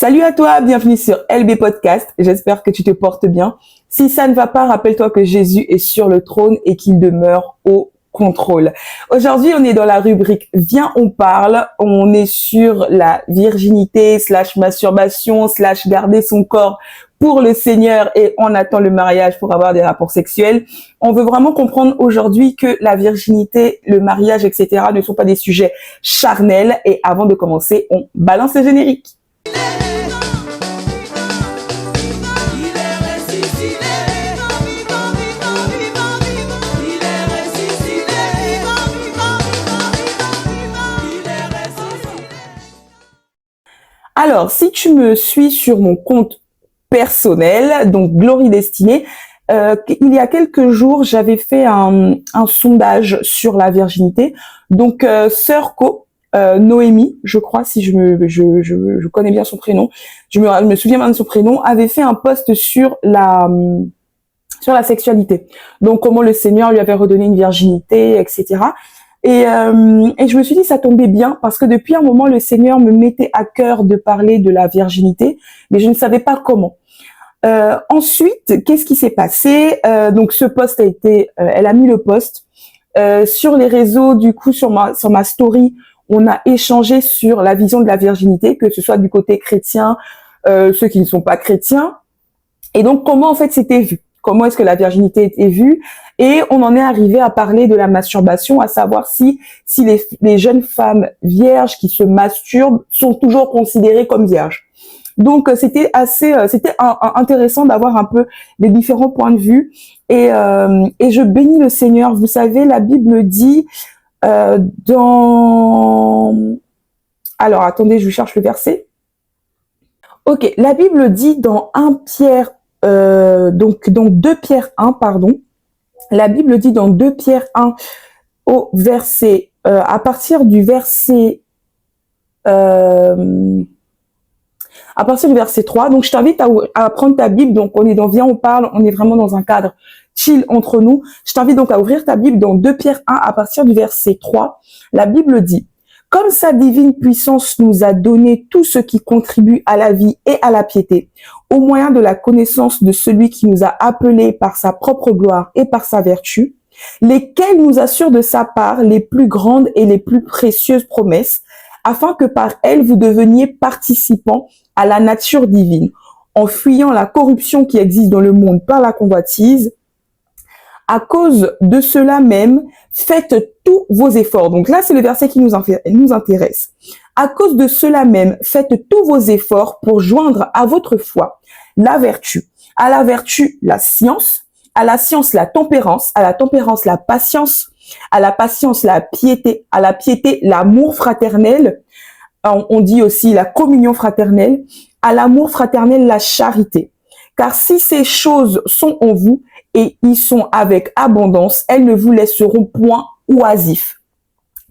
Salut à toi, bienvenue sur LB Podcast. J'espère que tu te portes bien. Si ça ne va pas, rappelle-toi que Jésus est sur le trône et qu'il demeure au contrôle. Aujourd'hui, on est dans la rubrique Viens, on parle. On est sur la virginité / masturbation / garder son corps pour le Seigneur et on attend le mariage pour avoir des rapports sexuels. On veut vraiment comprendre aujourd'hui que la virginité, le mariage, etc. ne sont pas des sujets charnels. Et avant de commencer, on balance le générique. Alors, si tu me suis sur mon compte personnel, donc Glory Destinée, il y a quelques jours, j'avais fait un sondage sur la virginité. Donc, Sœur Co, Noémie, je crois, si je connais bien son prénom, je me souviens bien de son prénom, avait fait un post sur la sexualité. Donc, comment le Seigneur lui avait redonné une virginité, etc. Et je me suis dit, ça tombait bien parce que depuis un moment, le Seigneur me mettait à cœur de parler de la virginité, mais je ne savais pas comment. Ensuite, qu'est-ce qui s'est passé? Donc, ce post a été, elle a mis le post sur les réseaux, du coup, sur ma story, on a échangé sur la vision de la virginité, que ce soit du côté chrétien, ceux qui ne sont pas chrétiens, et donc comment en fait c'était vu. Comment est-ce que la virginité était vue? Et on en est arrivé à parler de la masturbation, à savoir si les jeunes femmes vierges qui se masturbent sont toujours considérées comme vierges. Donc c'était intéressant d'avoir un peu les différents points de vue. Et je bénis le Seigneur. Vous savez, la Bible dit alors attendez, je cherche le verset. Ok, la Bible dit dans 1 Pierre donc 2 Pierre 1, pardon. La Bible dit dans 2 Pierre 1 au verset, à partir du verset 3. Donc, je t'invite à prendre ta Bible. Donc, on est dans Viens, on parle. On est vraiment dans un cadre chill entre nous. Je t'invite donc à ouvrir ta Bible dans 2 Pierre 1 à partir du verset 3. La Bible dit: comme sa divine puissance nous a donné tout ce qui contribue à la vie et à la piété, au moyen de la connaissance de celui qui nous a appelés par sa propre gloire et par sa vertu, lesquels nous assurent de sa part les plus grandes et les plus précieuses promesses, afin que par elles vous deveniez participants à la nature divine, en fuyant la corruption qui existe dans le monde par la convoitise. À cause de cela même, faites tous vos efforts. Donc là, c'est le verset qui nous intéresse. À cause de cela même, faites tous vos efforts pour joindre à votre foi la vertu. À la vertu, la science. À la science, la tempérance. À la tempérance, la patience. À la patience, la piété. À la piété, l'amour fraternel. On dit aussi la communion fraternelle. À l'amour fraternel, la charité. Car si ces choses sont en vous, et y sont avec abondance, elles ne vous laisseront point oisifs,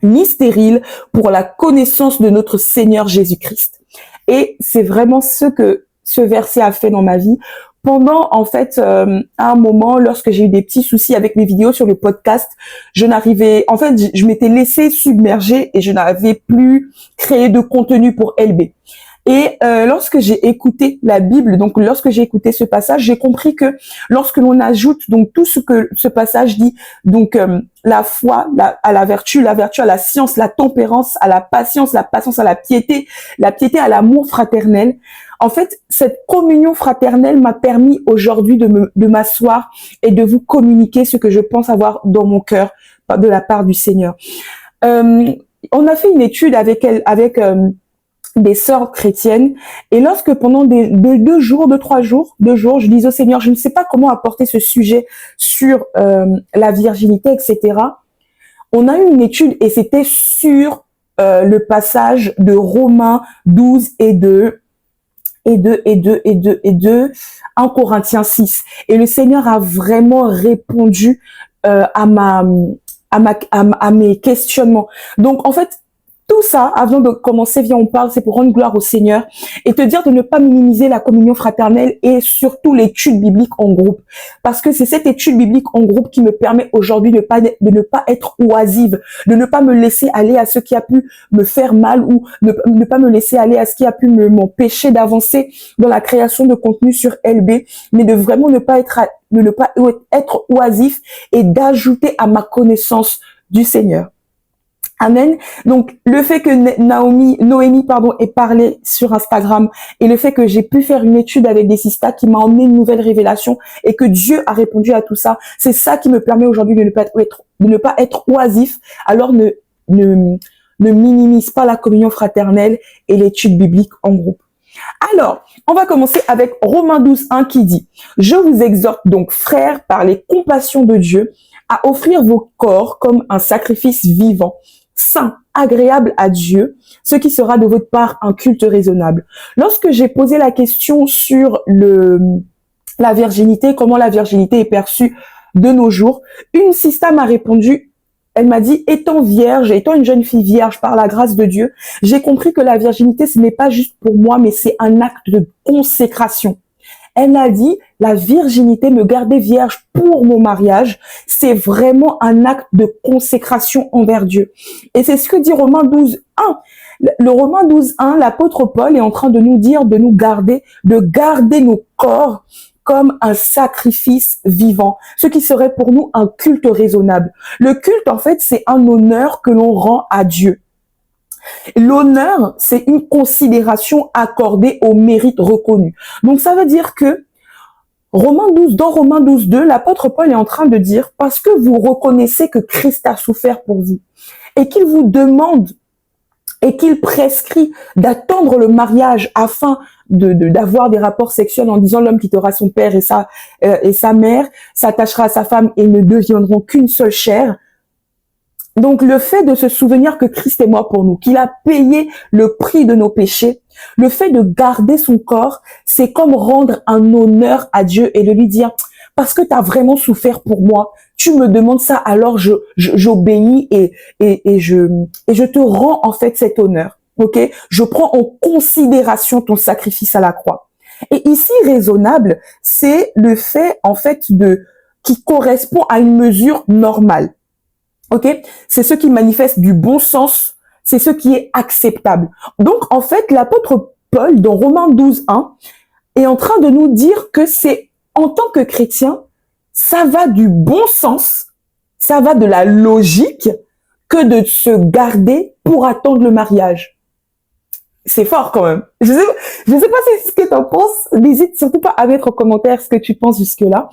ni stériles pour la connaissance de notre Seigneur Jésus-Christ. Et c'est vraiment ce que ce verset a fait dans ma vie. Pendant, en fait, à un moment, lorsque j'ai eu des petits soucis avec mes vidéos sur le podcast, je m'étais laissée submerger et je n'avais plus créé de contenu pour LB. Et lorsque j'ai écouté la Bible, donc lorsque j'ai écouté ce passage, j'ai compris que lorsque l'on ajoute donc tout ce que ce passage dit, donc la foi à la vertu à la science, la tempérance à la patience à la piété à l'amour fraternel. En fait, cette communion fraternelle m'a permis aujourd'hui de m'asseoir et de vous communiquer ce que je pense avoir dans mon cœur de la part du Seigneur. On a fait une étude avec des sœurs chrétiennes, et lorsque pendant 2 jours, 3 jours, je disais au Seigneur, je ne sais pas comment apporter ce sujet sur la virginité, etc. On a eu une étude et c'était sur le passage de Romains 12 et 1 Corinthiens 6. Et le Seigneur a vraiment répondu à mes questionnements. Donc en fait, tout ça, avant de commencer, viens, on parle, c'est pour rendre gloire au Seigneur et te dire de ne pas minimiser la communion fraternelle et surtout l'étude biblique en groupe. Parce que c'est cette étude biblique en groupe qui me permet aujourd'hui de ne pas être oisive, de ne pas me laisser aller à ce qui a pu me faire mal ou ne pas me laisser aller à ce qui a pu m'empêcher d'avancer dans la création de contenu sur LB, mais de vraiment ne pas être oisif et d'ajouter à ma connaissance du Seigneur. Amen. Donc, le fait que Noémie, ait parlé sur Instagram et le fait que j'ai pu faire une étude avec des sistas qui m'a emmené une nouvelle révélation et que Dieu a répondu à tout ça, c'est ça qui me permet aujourd'hui de ne pas être oisif. Alors, ne minimise pas la communion fraternelle et l'étude biblique en groupe. Alors, on va commencer avec Romains 12:1 qui dit « Je vous exhorte donc, frères, par les compassions de Dieu, à offrir vos corps comme un sacrifice vivant, saint, agréable à Dieu, ce qui sera de votre part un culte raisonnable. » Lorsque j'ai posé la question sur la virginité, comment la virginité est perçue de nos jours, une sista m'a répondu, elle m'a dit, étant vierge, étant une jeune fille vierge par la grâce de Dieu, j'ai compris que la virginité, ce n'est pas juste pour moi, mais c'est un acte de consécration. Elle a dit, la virginité, me garder vierge pour mon mariage, c'est vraiment un acte de consécration envers Dieu. Et c'est ce que dit Romains 12:1. Le Romains 12:1, l'apôtre Paul est en train de nous dire de garder nos corps comme un sacrifice vivant, ce qui serait pour nous un culte raisonnable. Le culte, en fait, c'est un honneur que l'on rend à Dieu. L'honneur, c'est une considération accordée au mérite reconnu. Donc, ça veut dire que dans Romains 12:2, l'apôtre Paul est en train de dire, parce que vous reconnaissez que Christ a souffert pour vous et qu'il vous demande et qu'il prescrit d'attendre le mariage afin d'avoir des rapports sexuels en disant l'homme quittera son père et sa mère, s'attachera à sa femme et ne deviendront qu'une seule chair. Donc, le fait de se souvenir que Christ est mort pour nous, qu'il a payé le prix de nos péchés, le fait de garder son corps, c'est comme rendre un honneur à Dieu et de lui dire, parce que tu as vraiment souffert pour moi, tu me demandes ça, alors j'obéis et je te rends en fait cet honneur. Ok? Je prends en considération ton sacrifice à la croix. Et ici, raisonnable, c'est le fait en fait qui correspond à une mesure normale. Ok, c'est ce qui manifeste du bon sens, c'est ce qui est acceptable. Donc, en fait, l'apôtre Paul, dans Romains 12:1, est en train de nous dire que c'est, en tant que chrétien, ça va du bon sens, ça va de la logique que de se garder pour attendre le mariage. C'est fort quand même. Je sais pas ce que tu en penses. N'hésite surtout pas à mettre en commentaire ce que tu penses jusque-là.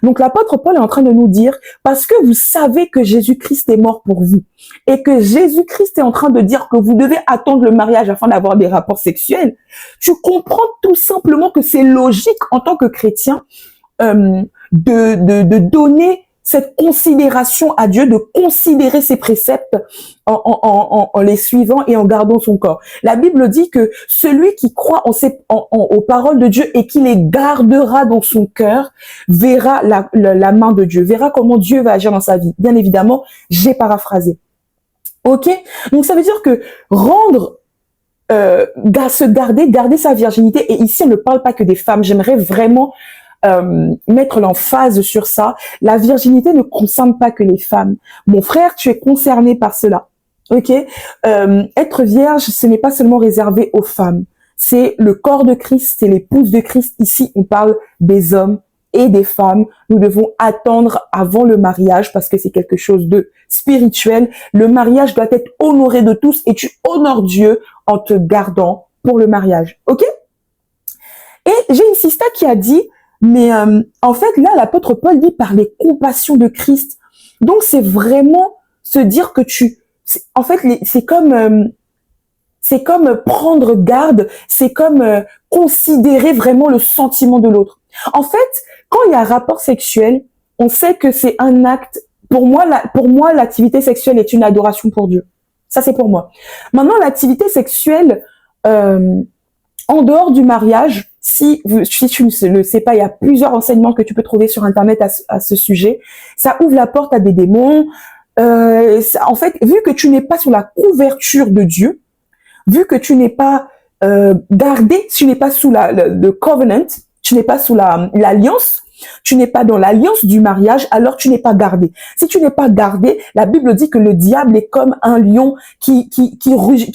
Donc l'apôtre Paul est en train de nous dire, parce que vous savez que Jésus-Christ est mort pour vous et que Jésus-Christ est en train de dire que vous devez attendre le mariage afin d'avoir des rapports sexuels, tu comprends tout simplement que c'est logique en tant que chrétien de donner cette considération à Dieu, de considérer ses préceptes en les suivant et en gardant son corps. La Bible dit que celui qui croit aux paroles de Dieu et qui les gardera dans son cœur verra la main de Dieu, verra comment Dieu va agir dans sa vie. Bien évidemment, j'ai paraphrasé. Ok? Donc ça veut dire que garder sa virginité, et ici on ne parle pas que des femmes, j'aimerais vraiment mettre l'emphase sur ça. La virginité ne concerne pas que les femmes. Mon frère, tu es concerné par cela. Ok, être vierge, ce n'est pas seulement réservé aux femmes. C'est le corps de Christ, c'est l'épouse de Christ. Ici, on parle des hommes et des femmes. Nous devons attendre avant le mariage parce que c'est quelque chose de spirituel. Le mariage doit être honoré de tous et tu honores Dieu en te gardant pour le mariage. Ok? Et j'ai une sista qui a dit, mais en fait, là, l'apôtre Paul dit par les compassions de Christ. Donc, c'est vraiment se dire que en fait, c'est comme prendre garde, c'est comme considérer vraiment le sentiment de l'autre. En fait, quand il y a un rapport sexuel, on sait que c'est un acte. Pour moi, l'activité sexuelle est une adoration pour Dieu. Ça, c'est pour moi. Maintenant, l'activité sexuelle en dehors du mariage, si tu ne le sais pas, il y a plusieurs enseignements que tu peux trouver sur Internet à ce sujet. Ça ouvre la porte à des démons. en fait, vu que tu n'es pas sous la couverture de Dieu, vu que tu n'es pas gardé, tu n'es pas sous le covenant, tu n'es pas sous l'alliance, tu n'es pas dans l'alliance du mariage, alors tu n'es pas gardé. Si tu n'es pas gardé, la Bible dit que le diable est comme un lion qui rugit,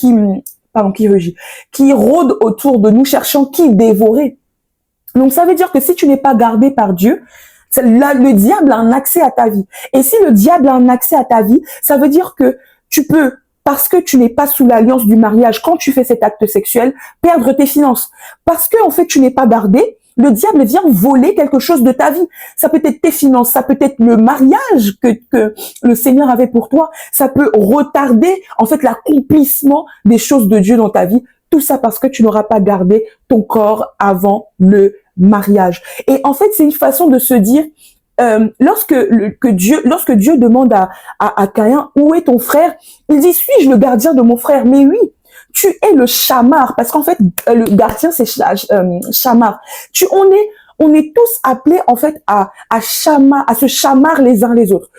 qui rôde autour de nous cherchant qui dévorer. Donc ça veut dire que si tu n'es pas gardé par Dieu, là, le diable a un accès à ta vie. Et si le diable a un accès à ta vie, ça veut dire que tu peux, parce que tu n'es pas sous l'alliance du mariage, quand tu fais cet acte sexuel, perdre tes finances. Parce que, en fait, tu n'es pas gardé, le diable vient voler quelque chose de ta vie. Ça peut être tes finances, ça peut être le mariage que le Seigneur avait pour toi. Ça peut retarder, en fait, l'accomplissement des choses de Dieu dans ta vie. Tout ça parce que tu n'auras pas gardé ton corps avant le mariage. Et en fait, c'est une façon de se dire, lorsque Dieu demande à Caïn, où est ton frère? Il dit, suis-je le gardien de mon frère? Mais oui, tu es le chamar, parce qu'en fait, le gardien, c'est chamar. On est tous appelés, en fait, à se chamar les uns les autres.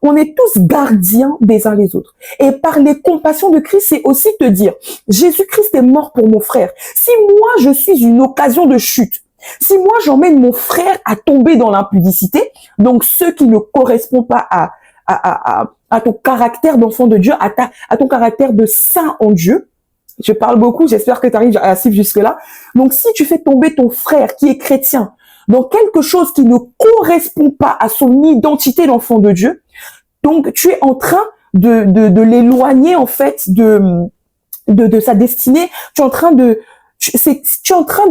On est tous gardiens des uns les autres. Et par les compassions de Christ, c'est aussi te dire, Jésus-Christ est mort pour mon frère. Si moi, je suis une occasion de chute, si moi, j'emmène mon frère à tomber dans l'impudicité, donc ceux qui ne correspondent pas à ton caractère d'enfant de Dieu, à ton caractère de saint en Dieu, je parle beaucoup, j'espère que tu arrives à suivre jusque-là. Donc, si tu fais tomber ton frère qui est chrétien dans quelque chose qui ne correspond pas à son identité d'enfant de Dieu, donc tu es en train de l'éloigner en fait de sa destinée. Tu es en train de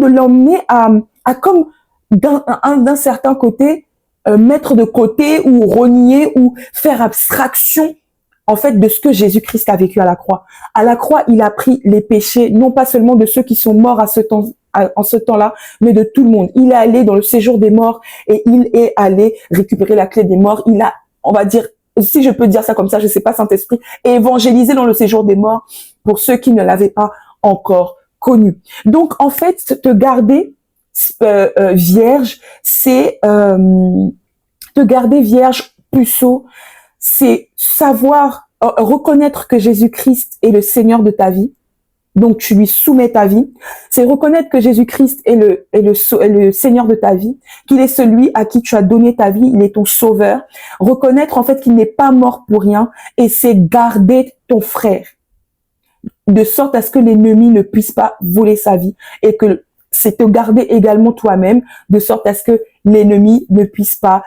l'emmener à comme d'un certain côté mettre de côté ou renier ou faire abstraction en fait de ce que Jésus-Christ a vécu à la croix. À la croix, il a pris les péchés, non pas seulement de ceux qui sont morts en ce temps-là, mais de tout le monde. Il est allé dans le séjour des morts et il est allé récupérer la clé des morts. Il a, on va dire, si je peux dire ça comme ça, je sais pas, Saint-Esprit, évangélisé dans le séjour des morts pour ceux qui ne l'avaient pas encore connu. Donc, en fait, te garder vierge, c'est te garder vierge, puceau, c'est savoir reconnaître que Jésus-Christ est le Seigneur de ta vie. Donc, tu lui soumets ta vie. C'est reconnaître que Jésus-Christ est le Seigneur de ta vie, qu'il est celui à qui tu as donné ta vie, il est ton sauveur. Reconnaître en fait qu'il n'est pas mort pour rien et c'est garder ton frère de sorte à ce que l'ennemi ne puisse pas voler sa vie et que c'est te garder également toi-même de sorte à ce que l'ennemi ne puisse pas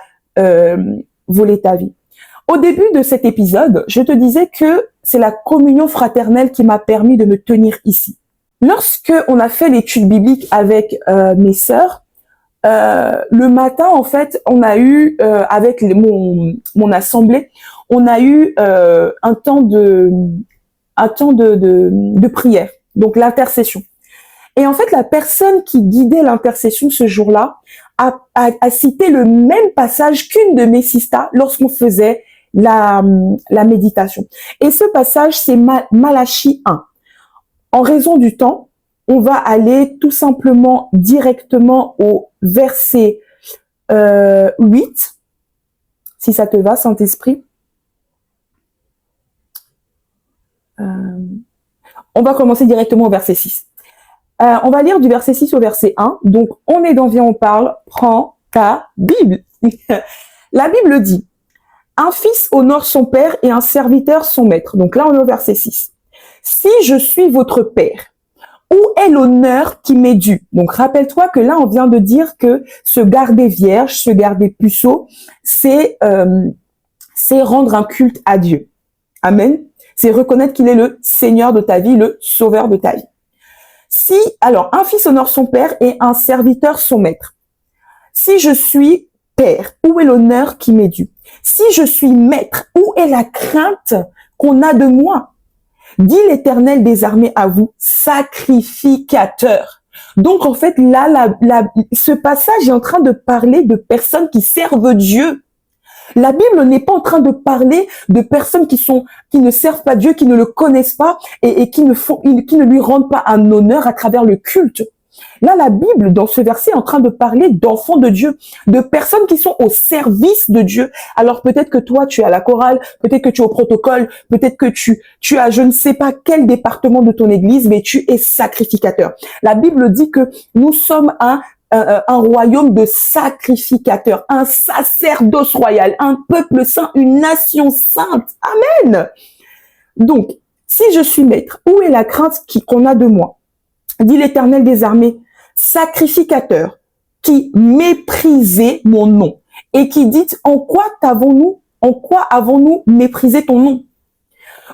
voler ta vie. Au début de cet épisode, je te disais que c'est la communion fraternelle qui m'a permis de me tenir ici. Lorsque on a fait l'étude biblique avec mes sœurs, le matin, en fait, on a eu, avec mon assemblée, on a eu un temps de prière, donc l'intercession. Et en fait, la personne qui guidait l'intercession ce jour-là a cité le même passage qu'une de mes sistas lorsqu'on faisait la méditation. Et ce passage, c'est Malachie 1. En raison du temps, on va aller tout simplement directement au verset 8, si ça te va, Saint-Esprit. On va commencer directement au verset 6. On va lire du verset 6 au verset 1. Donc, on est dans Viens, on parle. Prends ta Bible. La Bible dit, un fils honore son père et un serviteur son maître. Donc là, on est au verset 6. Si je suis votre père, où est l'honneur qui m'est dû? Donc, rappelle-toi que là, on vient de dire que se garder vierge, se garder puceau, c'est rendre un culte à Dieu. Amen. C'est reconnaître qu'il est le Seigneur de ta vie, le Sauveur de ta vie. Alors, un fils honore son père et un serviteur son maître. Si je suis père, où est l'honneur qui m'est dû? Si je suis maître, où est la crainte qu'on a de moi? Dit l'Éternel des armées à vous, sacrificateur. Donc, en fait, là, ce passage est en train de parler de personnes qui servent Dieu. La Bible n'est pas en train de parler de personnes qui ne servent pas Dieu, qui ne le connaissent pas et qui ne lui rendent pas un honneur à travers le culte. Là, la Bible, dans ce verset, est en train de parler d'enfants de Dieu, de personnes qui sont au service de Dieu. Alors peut-être que toi, tu es à la chorale, peut-être que tu es au protocole, peut-être que tu as je ne sais pas quel département de ton église, mais tu es sacrificateur. La Bible dit que nous sommes un royaume de sacrificateurs, un sacerdoce royal, un peuple saint, une nation sainte. Amen. Donc, si je suis maître, où est la crainte qu'on a de moi? Dit l'Éternel des armées, sacrificateur, qui méprisait mon nom et qui dit, en quoi avons-nous méprisé ton nom?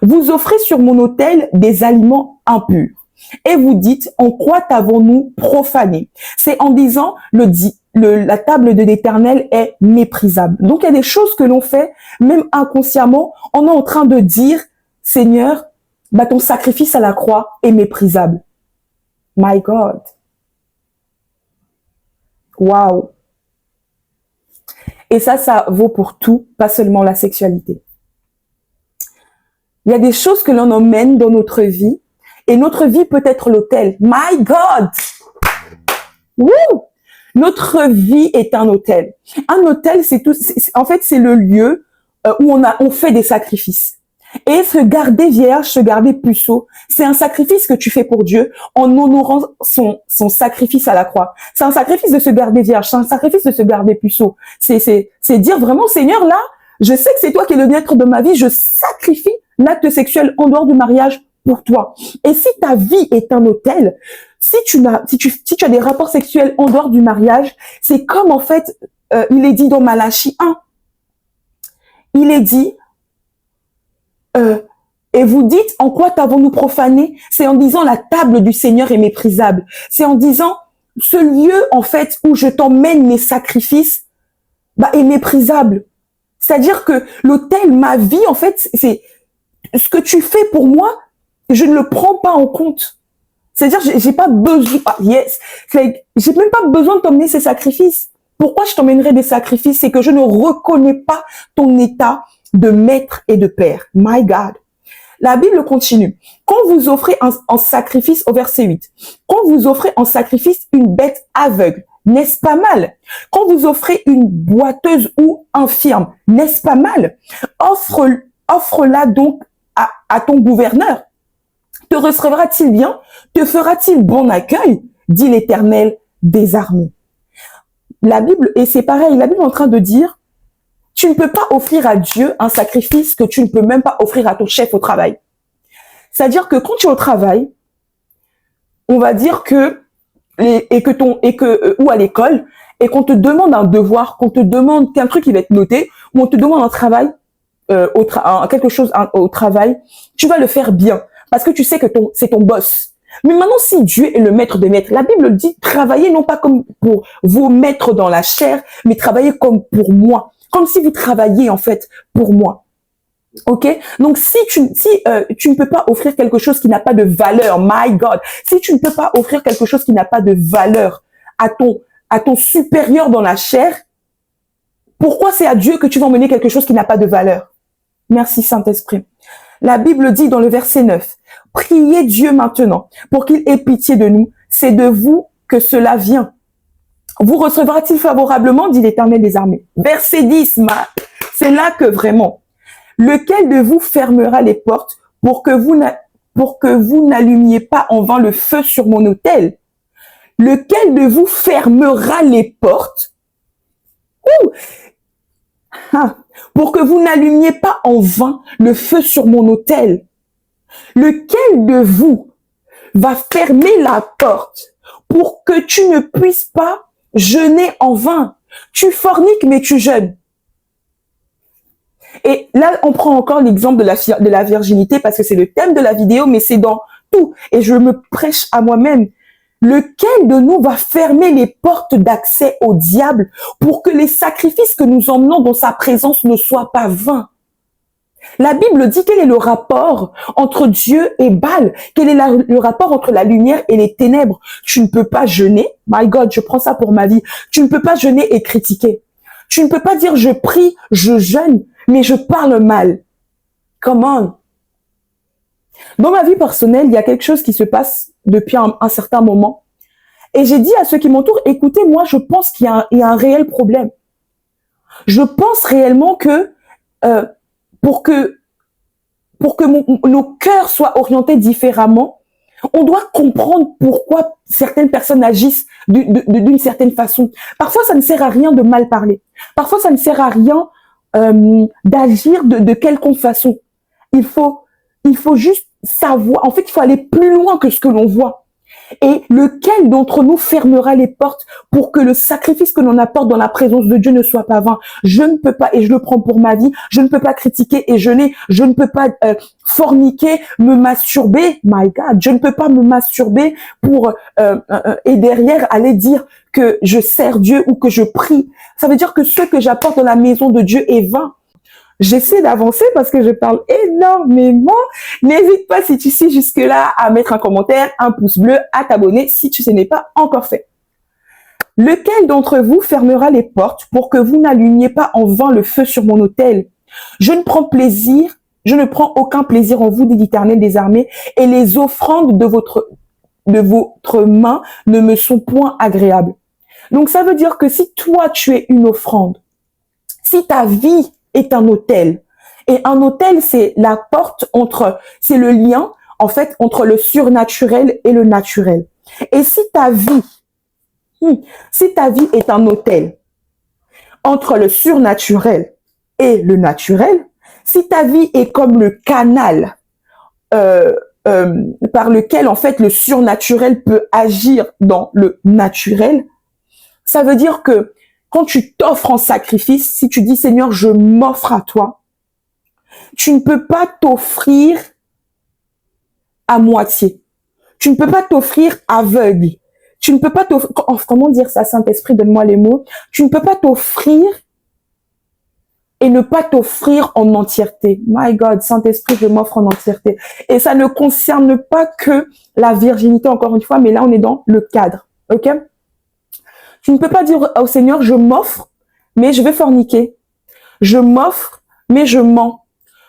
Vous offrez sur mon autel des aliments impurs. Et vous dites, en quoi t'avons-nous profané? C'est en disant, la table de l'Éternel est méprisable. Donc, il y a des choses que l'on fait, même inconsciemment, on est en train de dire, Seigneur, ton sacrifice à la croix est méprisable. My God. Wow. Et ça vaut pour tout, pas seulement la sexualité. Il y a des choses que l'on emmène dans notre vie, et notre vie peut être l'autel. My God! Woo! Notre vie est un autel. Un autel, en fait, c'est le lieu où on fait des sacrifices. Et se garder vierge, se garder puceau, c'est un sacrifice que tu fais pour Dieu en honorant son sacrifice à la croix. C'est un sacrifice de se garder vierge, c'est un sacrifice de se garder puceau. C'est dire vraiment, Seigneur, là, je sais que c'est toi qui es le maître de ma vie, je sacrifie l'acte sexuel en dehors du mariage pour toi. Et si ta vie est un autel, si tu as des rapports sexuels en dehors du mariage, c'est comme en fait, il est dit dans Malachie 1. Il est dit, et vous dites, en quoi t'avons-nous profané? C'est en disant, la table du Seigneur est méprisable. C'est en disant, ce lieu, en fait, où je t'emmène mes sacrifices, est méprisable. C'est-à-dire que l'autel, ma vie, en fait, c'est ce que tu fais pour moi, je ne le prends pas en compte. C'est-à-dire, j'ai pas besoin, j'ai même pas besoin de t'emmener ces sacrifices. Pourquoi je t'emmènerais des sacrifices? C'est que je ne reconnais pas ton état de maître et de père. My God. La Bible continue. Quand vous offrez en sacrifice, au verset 8, quand vous offrez en sacrifice une bête aveugle, n'est-ce pas mal? Quand vous offrez une boiteuse ou infirme, n'est-ce pas mal? Offre-la donc à ton gouverneur. Te recevra-t-il bien? Te fera-t-il bon accueil? Dit l'Éternel des armées. La Bible, et c'est pareil, la Bible est en train de dire, tu ne peux pas offrir à Dieu un sacrifice que tu ne peux même pas offrir à ton chef au travail. C'est-à-dire que quand tu es au travail, on va dire ou à l'école, et qu'on te demande un devoir, qu'on te demande qu'un truc qui va être noté, ou on te demande un travail, quelque chose au travail, tu vas le faire bien. Parce que tu sais que c'est ton boss. Mais maintenant, si Dieu est le maître des maîtres, la Bible dit, travaillez non pas comme pour vos maîtres dans la chair, mais travaillez comme pour moi. Comme si vous travailliez, en fait, pour moi. Ok? Donc, si tu ne peux pas offrir quelque chose qui n'a pas de valeur, my God, si tu ne peux pas offrir quelque chose qui n'a pas de valeur à ton supérieur dans la chair, pourquoi c'est à Dieu que tu vas emmener quelque chose qui n'a pas de valeur? Merci, Saint-Esprit. La Bible dit dans le verset 9, « Priez Dieu maintenant pour qu'il ait pitié de nous. C'est de vous que cela vient. Vous recevra-t-il favorablement, dit l'Éternel des armées. » Verset 10, c'est là que vraiment, « Lequel de vous fermera les portes pour que vous n'allumiez pas en vain le feu sur mon autel? Lequel de vous fermera les portes pour que vous n'allumiez pas en vain le feu sur mon autel? Lequel de vous va fermer la porte pour que tu ne puisses pas jeûner en vain? Tu forniques, mais tu jeûnes. » Et là, on prend encore l'exemple de la virginité parce que c'est le thème de la vidéo, mais c'est dans tout. Et je me prêche à moi-même. Lequel de nous va fermer les portes d'accès au diable pour que les sacrifices que nous emmenons dans sa présence ne soient pas vains? La Bible dit quel est le rapport entre Dieu et Baal, quel est le rapport entre la lumière et les ténèbres. Tu ne peux pas jeûner, my God, je prends ça pour ma vie, tu ne peux pas jeûner et critiquer. Tu ne peux pas dire je prie, je jeûne, mais je parle mal. Come on. Dans ma vie personnelle, il y a quelque chose qui se passe depuis un certain moment. Et j'ai dit à ceux qui m'entourent, écoutez, moi, je pense il y a un réel problème. Je pense réellement que euh, pour que nos cœurs soient orientés différemment, on doit comprendre pourquoi certaines personnes agissent d'une certaine façon. Parfois, ça ne sert à rien de mal parler. Parfois, ça ne sert à rien d'agir de quelconque façon. Il faut juste savoir. En fait, il faut aller plus loin que ce que l'on voit. Et lequel d'entre nous fermera les portes pour que le sacrifice que l'on apporte dans la présence de Dieu ne soit pas vain? Je ne peux pas, et je le prends pour ma vie, je ne peux pas critiquer et jeûner, je ne peux pas forniquer, me masturber, my God, je ne peux pas me masturber pour et derrière aller dire que je sers Dieu ou que je prie. Ça veut dire que ce que j'apporte dans la maison de Dieu est vain. J'essaie d'avancer parce que je parle énormément. N'hésite pas, si tu sais jusque-là, à mettre un commentaire, un pouce bleu, à t'abonner si ce n'est pas encore fait. Lequel d'entre vous fermera les portes pour que vous n'allumiez pas en vain le feu sur mon autel? Je ne prends aucun plaisir en vous, dit l'Éternel des armées, et les offrandes de votre main ne me sont point agréables. Donc ça veut dire que si toi tu es une offrande, si ta vie est un autel. Et un autel, c'est la porte c'est le lien, en fait, entre le surnaturel et le naturel. Et si ta vie est un autel entre le surnaturel et le naturel, si ta vie est comme le canal par lequel, en fait, le surnaturel peut agir dans le naturel, ça veut dire que quand tu t'offres en sacrifice, si tu dis Seigneur, je m'offre à toi, tu ne peux pas t'offrir à moitié. Tu ne peux pas t'offrir aveugle. Tu ne peux pas t'offrir, comment dire ça, Saint-Esprit, donne-moi les mots. Tu ne peux pas t'offrir et ne pas t'offrir en entièreté. My God, Saint-Esprit, je m'offre en entièreté. Et ça ne concerne pas que la virginité, encore une fois, mais là, on est dans le cadre. OK? Tu ne peux pas dire au Seigneur, je m'offre, mais je vais forniquer. Je m'offre, mais je mens.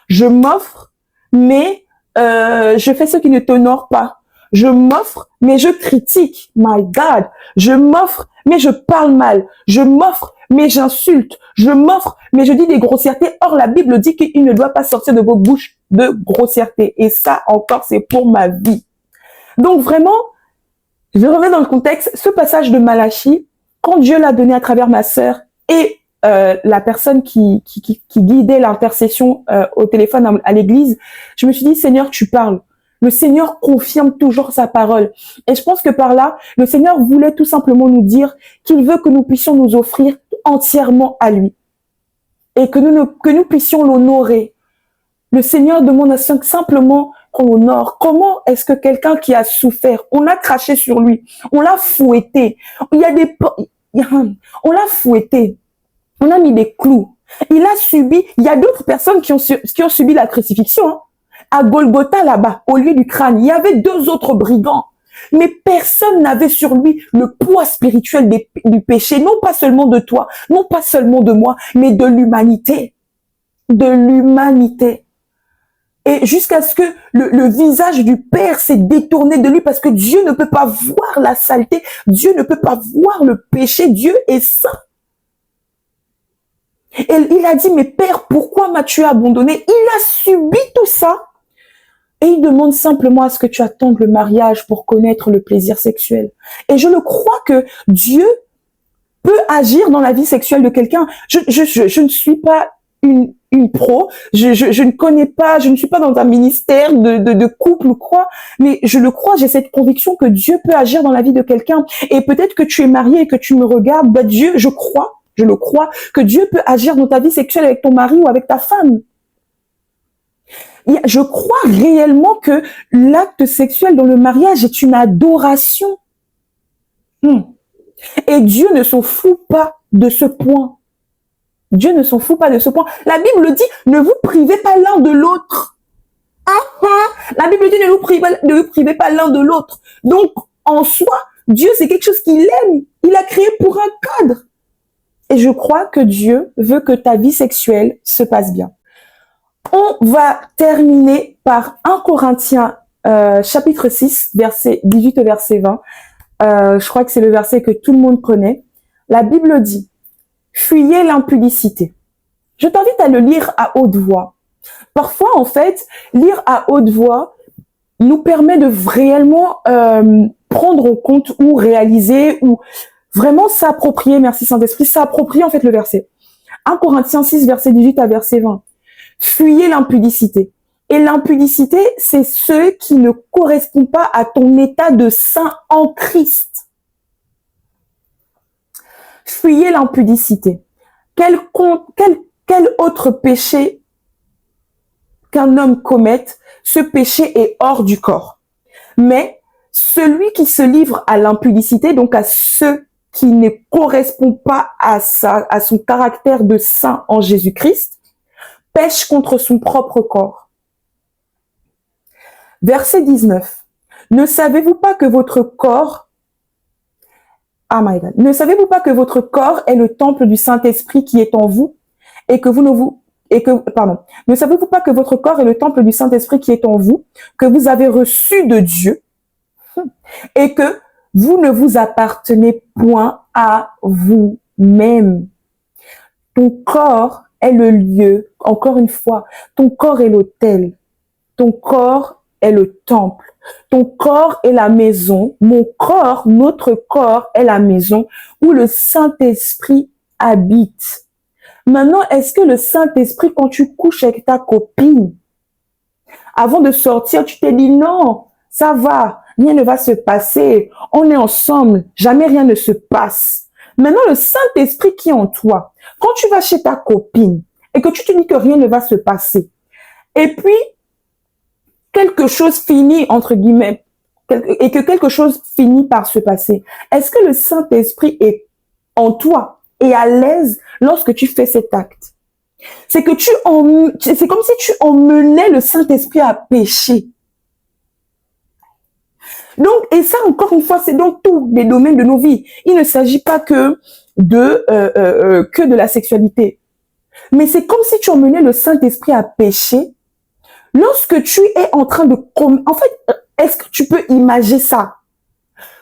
Je m'offre, mais je fais ce qui ne t'honore pas. Je m'offre, mais je critique. My God. Je m'offre, mais je parle mal. Je m'offre, mais j'insulte. Je m'offre, mais je dis des grossièretés. Or, la Bible dit qu'il ne doit pas sortir de vos bouches de grossièreté. Et ça, encore, c'est pour ma vie. Donc, vraiment, je reviens dans le contexte. Ce passage de Malachie, quand Dieu l'a donné à travers ma sœur et la personne qui guidait l'intercession au téléphone à l'église, je me suis dit, Seigneur, tu parles. Le Seigneur confirme toujours sa parole. Et je pense que par là, le Seigneur voulait tout simplement nous dire qu'il veut que nous puissions nous offrir entièrement à lui. Et que nous puissions l'honorer. Le Seigneur demande à simplement qu'on honore. Comment est-ce que quelqu'un qui a souffert, on a craché sur lui, on l'a fouetté, on l'a fouetté, on a mis des clous, il a subi, il y a d'autres personnes qui ont subi la crucifixion, hein. À Golgotha là-bas, au lieu du crâne, il y avait 2 autres brigands. Mais personne n'avait sur lui le poids spirituel du péché, non pas seulement de toi, non pas seulement de moi, mais de l'humanité. De l'humanité. Et jusqu'à ce que le visage du Père s'est détourné de lui parce que Dieu ne peut pas voir la saleté, Dieu ne peut pas voir le péché, Dieu est saint. Et il a dit, mais Père, pourquoi m'as-tu abandonné? Il a subi tout ça. Et il demande simplement à ce que tu attendes le mariage pour connaître le plaisir sexuel. Et je le crois que Dieu peut agir dans la vie sexuelle de quelqu'un. Je ne suis pas une pro, je ne connais pas, je ne suis pas dans un ministère de couple ou quoi, mais je le crois, j'ai cette conviction que Dieu peut agir dans la vie de quelqu'un. Et peut-être que tu es marié et que tu me regardes, bah Dieu, je le crois, que Dieu peut agir dans ta vie sexuelle avec ton mari ou avec ta femme. Je crois réellement que l'acte sexuel dans le mariage est une adoration. Et Dieu ne s'en fout pas de ce point. Dieu ne s'en fout pas de ce point. La Bible dit, ne vous privez pas l'un de l'autre. La Bible dit, ne vous privez pas l'un de l'autre. Donc, en soi, Dieu, c'est quelque chose qu'il aime. Il a créé pour un cadre. Et je crois que Dieu veut que ta vie sexuelle se passe bien. On va terminer par 1 Corinthiens chapitre 6, verset 18 au verset 20. Je crois que c'est le verset que tout le monde connaît. La Bible dit, fuyez l'impudicité. Je t'invite à le lire à haute voix. Parfois, en fait, lire à haute voix nous permet de réellement prendre en compte ou réaliser ou vraiment s'approprier, merci Saint-Esprit, s'approprier en fait le verset. 1 Corinthiens 6, verset 18 à verset 20. Fuyez l'impudicité. Et l'impudicité, c'est ce qui ne correspond pas à ton état de saint en Christ. Fuyez l'impudicité. Quel autre péché qu'un homme commette, ce péché est hors du corps. Mais celui qui se livre à l'impudicité, donc à ce qui ne correspond pas à son caractère de saint en Jésus-Christ, pêche contre son propre corps. Verset 19. Ne savez-vous pas que votre corps, ne savez-vous pas que votre corps est le temple du Saint-Esprit qui est en vous et que ne savez-vous pas que votre corps est le temple du Saint-Esprit qui est en vous, que vous avez reçu de Dieu et que vous ne vous appartenez point à vous-même. Ton corps est le lieu, encore une fois, ton corps est l'autel, ton corps est le temple, ton corps est la maison, mon corps, notre corps est la maison où le Saint-Esprit habite. Maintenant, est-ce que le Saint-Esprit, quand tu couches avec ta copine, avant de sortir, tu t'es dit non, ça va, rien ne va se passer, on est ensemble, jamais rien ne se passe. Maintenant, le Saint-Esprit qui est en toi, quand tu vas chez ta copine et que tu te dis que rien ne va se passer, et puis quelque chose finit, entre guillemets, et que quelque chose finit par se passer, est-ce que le Saint-Esprit est en toi et à l'aise lorsque tu fais cet acte? C'est comme si tu emmenais le Saint-Esprit à pécher. Donc, et ça, encore une fois, c'est dans tous les domaines de nos vies. Il ne s'agit pas que de la sexualité. Mais c'est comme si tu emmenais le Saint-Esprit à pécher. Lorsque tu es en train de... En fait, est-ce que tu peux imaginer ça?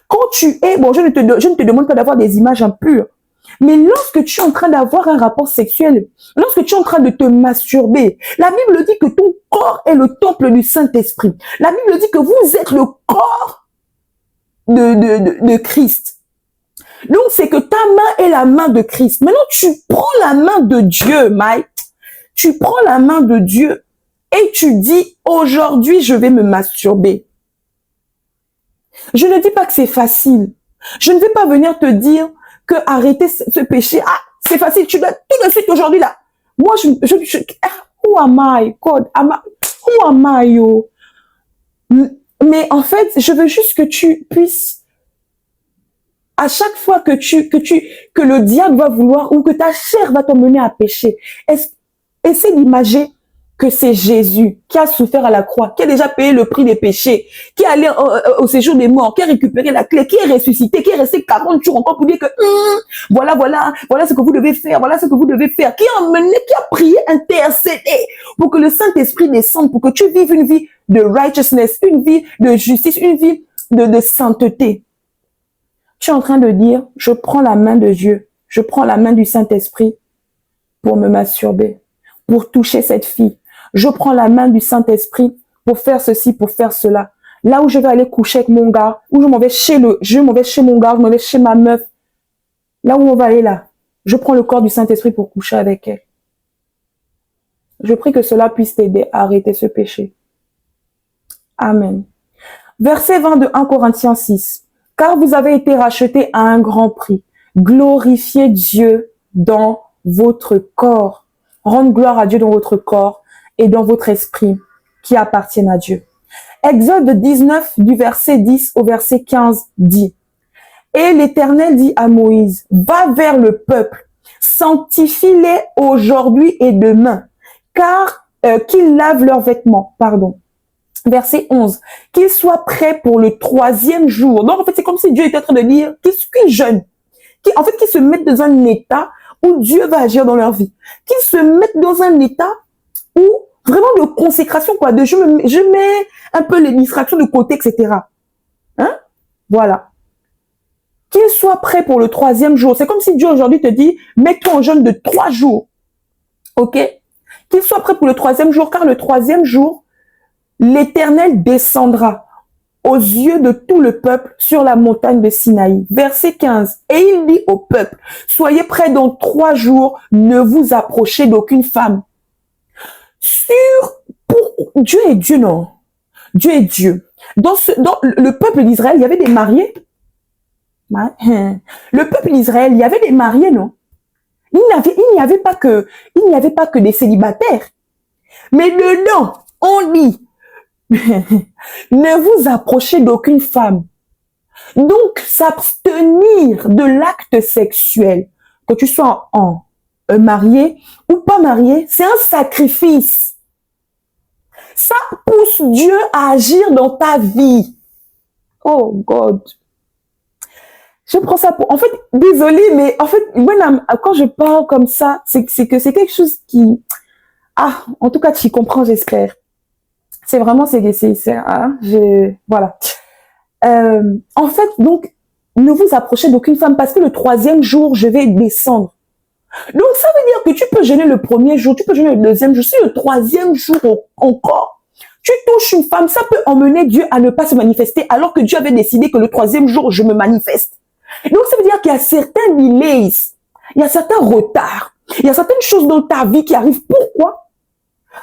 Quand tu es... Bon, je ne te demande pas d'avoir des images impures. Mais lorsque tu es en train d'avoir un rapport sexuel, lorsque tu es en train de te masturber, la Bible dit que ton corps est le temple du Saint-Esprit. La Bible dit que vous êtes le corps de Christ. Donc, c'est que ta main est la main de Christ. Maintenant, tu prends la main de Dieu, Mike. Tu prends la main de Dieu et tu dis, aujourd'hui, je vais me masturber. Je ne dis pas que c'est facile. Je ne vais pas venir te dire que arrêter ce péché, c'est facile, tu dois tout de suite aujourd'hui là. Moi, who am I, God? Who am I, yo? Mais en fait, je veux juste que tu puisses, à chaque fois que le diable va vouloir, ou que ta chair va t'emmener à pécher, essaie d'imager que c'est Jésus qui a souffert à la croix, qui a déjà payé le prix des péchés, qui est allé au séjour des morts, qui a récupéré la clé, qui est ressuscité, qui est resté 40 jours encore pour dire que voilà ce que vous devez faire, voilà ce que vous devez faire, qui a emmené, qui a prié, intercédé pour que le Saint-Esprit descende, pour que tu vives une vie de righteousness, une vie de justice, une vie de sainteté. Tu es en train de dire, je prends la main de Dieu, je prends la main du Saint-Esprit pour me masturber, pour toucher cette fille. Je prends la main du Saint-Esprit pour faire ceci, pour faire cela. Là où je vais aller coucher avec mon gars, où je m'en vais chez mon gars, je m'en vais chez ma meuf. Là où on va aller là, je prends le corps du Saint-Esprit pour coucher avec elle. Je prie que cela puisse t'aider à arrêter ce péché. Amen. Verset 20 de 1 Corinthiens 6. Car vous avez été rachetés à un grand prix. Glorifiez Dieu dans votre corps. Rendre gloire à Dieu dans votre corps et dans votre esprit qui appartiennent à Dieu. Exode 19 du verset 10 au verset 15 dit: Et l'Éternel dit à Moïse, va vers le peuple, sanctifie-les aujourd'hui et demain, car qu'ils lavent leurs vêtements, Verset 11, qu'ils soient prêts pour le 3e jour. Donc en fait, c'est comme si Dieu était en train de dire qu'ils jeûnent, qu'ils se mettent dans un état où Dieu va agir dans leur vie, qu'ils se mettent dans un état où vraiment de consécration, quoi, de je mets un peu les distractions de côté, etc. Hein? Voilà. qu'il soit prêt pour le 3e jour. C'est comme si Dieu aujourd'hui te dit, mets-toi en jeûne de 3 jours. Ok? Qu'il soit prêt pour le 3e jour, car le 3e jour, l'Éternel descendra aux yeux de tout le peuple sur la montagne de Sinaï. Verset 15. Et il dit au peuple, soyez prêts dans 3 jours, ne vous approchez d'aucune femme. Dieu est Dieu, non? Dieu est Dieu. Dans le peuple d'Israël, il y avait des mariés. Le peuple d'Israël, il y avait des mariés, non? Il n'y avait pas que des célibataires. Mais dedans, on dit, ne vous approchez d'aucune femme. Donc, s'abstenir de l'acte sexuel, que tu sois marié ou pas marié, c'est un sacrifice. Ça pousse Dieu à agir dans ta vie. Oh God. Je prends ça pour... En fait, désolée, mais en fait, quand je parle comme ça, c'est que c'est quelque chose qui... Ah, en tout cas, tu comprends, j'espère. C'est vraiment... Voilà. En fait, donc, ne vous approchez d'aucune femme parce que le 3e jour, je vais descendre. Donc, ça veut dire que tu peux jeûner le 1er jour, tu peux jeûner le 2e jour. Si le 3e jour encore, tu touches une femme, ça peut emmener Dieu à ne pas se manifester alors que Dieu avait décidé que le 3e jour, je me manifeste. Donc, ça veut dire qu'il y a certains delays, il y a certains retards, il y a certaines choses dans ta vie qui arrivent. Pourquoi?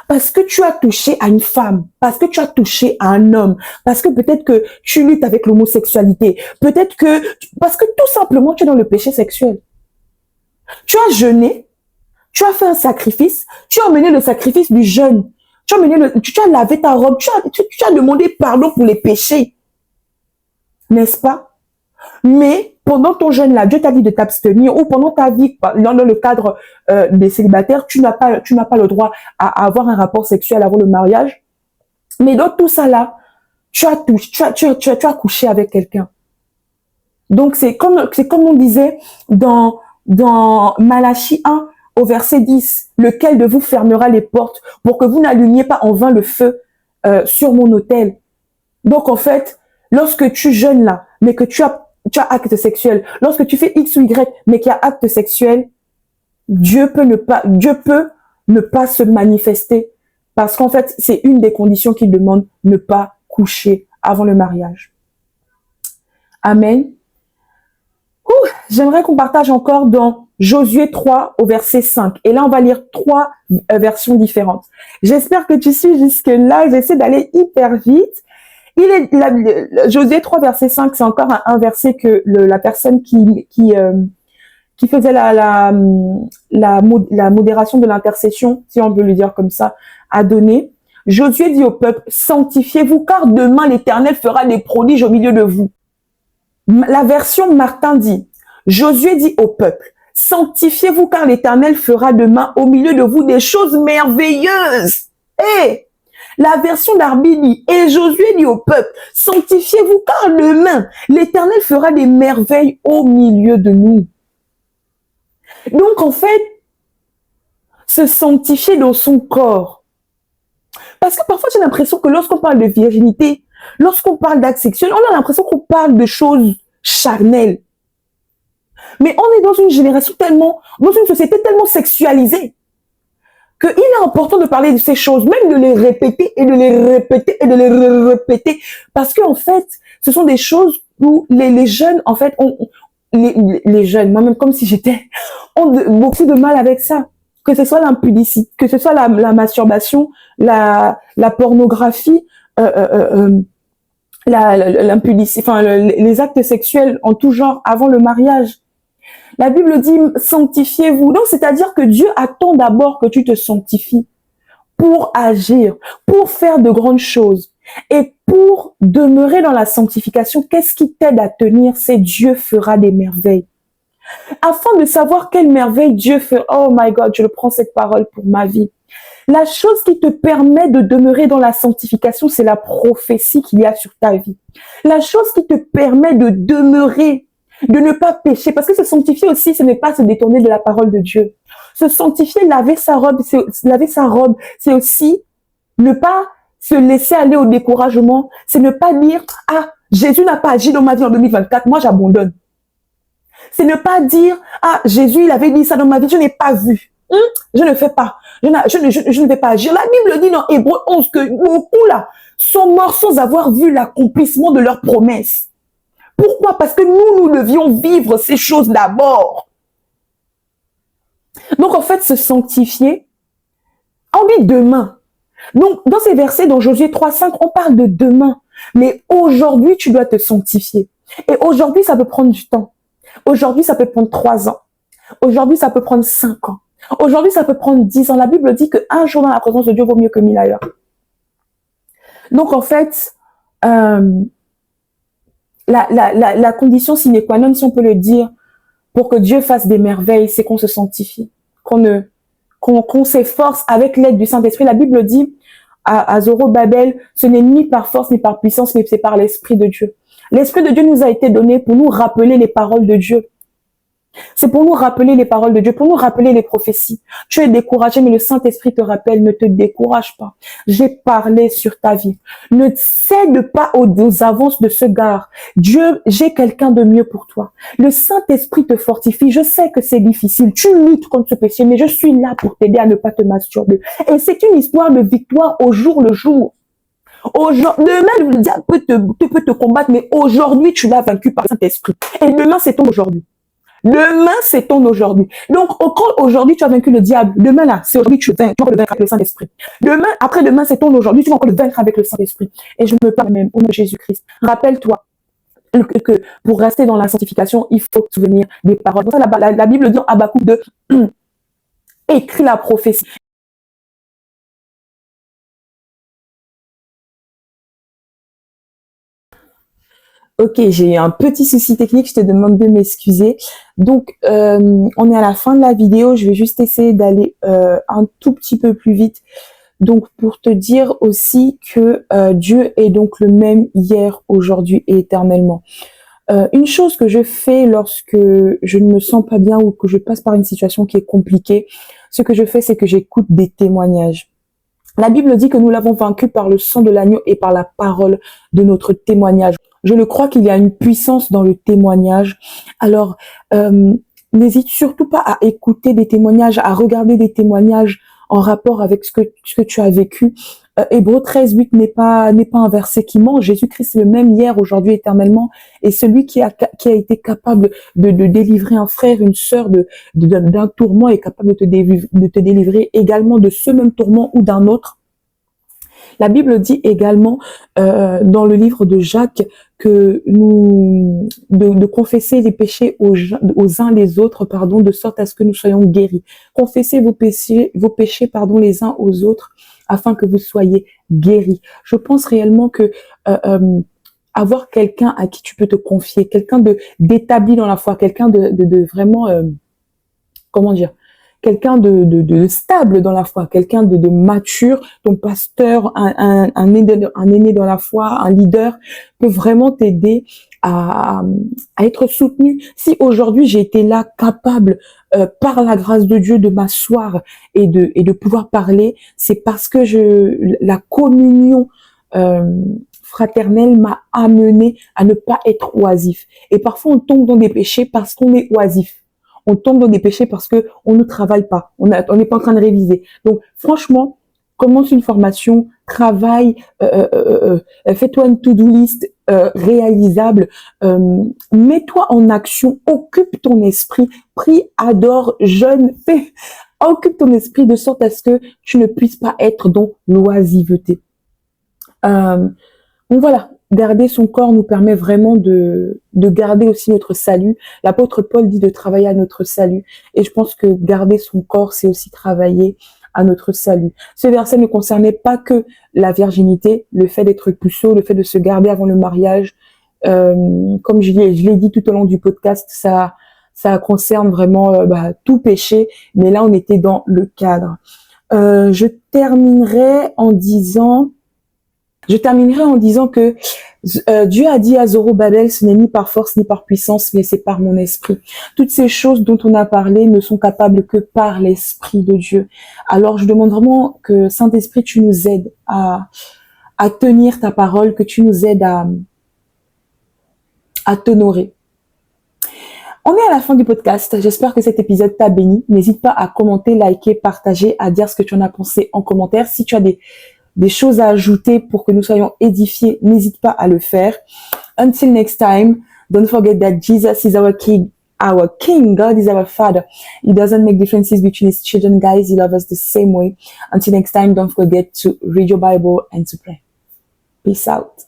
Parce que tu as touché à une femme, parce que tu as touché à un homme, parce que peut-être que tu luttes avec l'homosexualité, parce que tout simplement tu es dans le péché sexuel. Tu as jeûné, tu as fait un sacrifice, tu as emmené le sacrifice du jeûne, tu as lavé ta robe, tu as demandé pardon pour les péchés. N'est-ce pas? Mais pendant ton jeûne là, Dieu t'a dit de t'abstenir, ou pendant ta vie, dans le cadre des célibataires, tu n'as pas le droit à avoir un rapport sexuel avant le mariage. Mais dans tout ça là, tu as couché avec quelqu'un. Donc c'est comme on disait dans Malachie 1 au verset 10, lequel de vous fermera les portes pour que vous n'allumiez pas en vain le feu sur mon autel. Donc en fait, lorsque tu jeûnes là, mais que tu as acte sexuel, lorsque tu fais X ou Y, mais qu'il y a acte sexuel, Dieu peut ne pas se manifester parce qu'en fait, c'est une des conditions qu'il demande, ne pas coucher avant le mariage. Amen. J'aimerais qu'on partage encore dans Josué 3 au verset 5. Et là, on va lire 3 versions différentes. J'espère que tu suis jusque-là. J'essaie d'aller hyper vite. Josué 3 verset 5, c'est encore un verset que la personne qui faisait la modération de l'intercession, si on peut le dire comme ça, a donné. Josué dit au peuple, sanctifiez-vous car demain l'Éternel fera des prodiges au milieu de vous. La version Martin dit, Josué dit au peuple, sanctifiez-vous car l'Éternel fera demain au milieu de vous des choses merveilleuses. Et la version d'Arbi dit, et Josué dit au peuple, sanctifiez-vous car demain l'Éternel fera des merveilles au milieu de nous. Donc en fait, se sanctifier dans son corps. Parce que parfois j'ai l'impression que lorsqu'on parle de virginité, lorsqu'on parle d'acte sexuel, on a l'impression qu'on parle de choses charnelles. Mais on est dans une dans une société tellement sexualisée, qu'il est important de parler de ces choses, même de les répéter et de les répéter et de les répéter. Parce qu'en fait, ce sont des choses où les jeunes, en fait, les jeunes, moi-même comme si ont beaucoup de mal avec ça. Que ce soit l'impudicité, que ce soit la masturbation, la pornographie, l'impudicité, enfin les actes sexuels en tout genre avant le mariage. La Bible dit sanctifiez-vous. Donc c'est-à-dire que Dieu attend d'abord que tu te sanctifies pour agir, pour faire de grandes choses. Et pour demeurer dans la sanctification, qu'est-ce qui t'aide à tenir? C'est Dieu fera des merveilles. Afin de savoir quelle merveille Dieu fait, oh my God, je prends cette parole pour ma vie. La chose qui te permet de demeurer dans la sanctification, c'est la prophétie qu'il y a sur ta vie. La chose qui te permet de demeurer, de ne pas pécher, parce que se sanctifier aussi, ce n'est pas se détourner de la parole de Dieu. Se sanctifier, laver sa robe, c'est aussi ne pas se laisser aller au découragement, c'est ne pas dire, ah, Jésus n'a pas agi dans ma vie en 2024, moi j'abandonne. C'est ne pas dire, ah, Jésus, il avait dit ça dans ma vie, je n'ai pas vu. Je ne fais pas. Je ne vais pas agir. La Bible dit dans Hébreux 11 que beaucoup là sont morts sans avoir vu l'accomplissement de leurs promesses. Pourquoi? Parce que nous devions vivre ces choses d'abord. Donc en fait, se sanctifier, on dit demain. Donc dans ces versets dans Josué 3:5, on parle de demain. Mais aujourd'hui, tu dois te sanctifier. Et aujourd'hui, ça peut prendre du temps. Aujourd'hui, ça peut prendre 3 ans. Aujourd'hui, ça peut prendre 5 ans. Aujourd'hui, ça peut prendre 10 ans. La Bible dit qu'un jour dans la présence de Dieu vaut mieux que 1000 ailleurs. Donc, en fait, la condition sine qua non, si on peut le dire, pour que Dieu fasse des merveilles, c'est qu'on se sanctifie, qu'on s'efforce avec l'aide du Saint-Esprit. La Bible dit à Zorobabel, ce n'est ni par force ni par puissance, mais c'est par l'Esprit de Dieu. L'Esprit de Dieu nous a été donné pour nous rappeler les paroles de Dieu. C'est pour nous rappeler les paroles de Dieu, pour nous rappeler les prophéties. Tu es découragé, mais le Saint-Esprit te rappelle, ne te décourage pas. J'ai parlé sur ta vie. Ne cède pas aux avances de ce gars. Dieu, j'ai quelqu'un de mieux pour toi. Le Saint-Esprit te fortifie. Je sais que c'est difficile. Tu luttes contre ce péché, mais je suis là pour t'aider à ne pas te masturber. Et c'est une histoire de victoire au jour le jour. Demain, le diable peut te combattre, mais aujourd'hui, tu l'as vaincu par le Saint-Esprit. Et demain, c'est ton aujourd'hui. Demain, c'est ton aujourd'hui. Donc, quand aujourd'hui, tu as vaincu le diable, demain, là, c'est aujourd'hui que tu vas le vaincre avec le Saint-Esprit. Demain, après-demain, c'est ton aujourd'hui, tu vas encore le vaincre avec le Saint-Esprit. Et je me parle même au nom de Jésus-Christ. Rappelle-toi que pour rester dans la sanctification, il faut te souvenir des paroles. Pour ça, la Bible dit en Habakkuk de écris la prophétie. Ok, j'ai eu un petit souci technique, je te demande de m'excuser. Donc, on est à la fin de la vidéo, je vais juste essayer d'aller un tout petit peu plus vite. Donc, pour te dire aussi que Dieu est donc le même hier, aujourd'hui et éternellement. Une chose que je fais lorsque je ne me sens pas bien ou que je passe par une situation qui est compliquée, ce que je fais, c'est que j'écoute des témoignages. La Bible dit que nous l'avons vaincu par le sang de l'agneau et par la parole de notre témoignage. Je le crois qu'il y a une puissance dans le témoignage. Alors, n'hésite surtout pas à écouter des témoignages, à regarder des témoignages en rapport avec ce que tu as vécu. Hébreux 13:8 n'est pas un verset qui ment. Jésus-Christ est le même hier, aujourd'hui, éternellement. Et celui qui a été capable de délivrer un frère, une sœur d'un tourment est capable de te délivrer également de ce même tourment ou d'un autre. La Bible dit également dans le livre de Jacques que de confesser les péchés aux uns les autres, pardon, de sorte à ce que nous soyons guéris. Confessez vos péchés, pardon, les uns aux autres, afin que vous soyez guéris. Je pense réellement que avoir quelqu'un à qui tu peux te confier, quelqu'un d'établi dans la foi, quelqu'un de vraiment, comment dire, quelqu'un de stable dans la foi, quelqu'un de mature, ton pasteur, un aîné dans la foi, un leader, peut vraiment t'aider à être soutenu. Si aujourd'hui j'ai été là capable, par la grâce de Dieu, de m'asseoir et de pouvoir parler, c'est parce que la communion fraternelle m'a amené à ne pas être oisif. Et parfois on tombe dans des péchés parce qu'on est oisif. On tombe dans des péchés parce que on ne travaille pas, on n'est pas en train de réviser. Donc franchement, commence une formation, travaille, fais-toi une to-do list réalisable, mets-toi en action, occupe ton esprit, prie, adore, jeûne, occupe ton esprit de sorte à ce que tu ne puisses pas être dans l'oisiveté. Donc voilà, garder son corps nous permet vraiment de garder aussi notre salut. L'apôtre Paul dit de travailler à notre salut. Et je pense que garder son corps, c'est aussi travailler à notre salut. Ce verset ne concernait pas que la virginité, le fait d'être puceau, le fait de se garder avant le mariage. Comme je l'ai dit tout au long du podcast, ça concerne vraiment tout péché. Mais là, on était dans le cadre. Je terminerai en disant que Dieu a dit à Zorobabel, ce n'est ni par force ni par puissance, mais c'est par mon esprit. Toutes ces choses dont on a parlé ne sont capables que par l'esprit de Dieu. Alors je demande vraiment que Saint-Esprit, tu nous aides à tenir ta parole, que tu nous aides à t'honorer. On est à la fin du podcast. J'espère que cet épisode t'a béni. N'hésite pas à commenter, liker, partager, à dire ce que tu en as pensé en commentaire. Si tu as des choses à ajouter pour que nous soyons édifiés, n'hésite pas à le faire. Until next time, don't forget that Jesus is our King. Our King, God is our Father. He doesn't make differences between His children, guys. He loves us the same way. Until next time, don't forget to read your Bible and to pray. Peace out.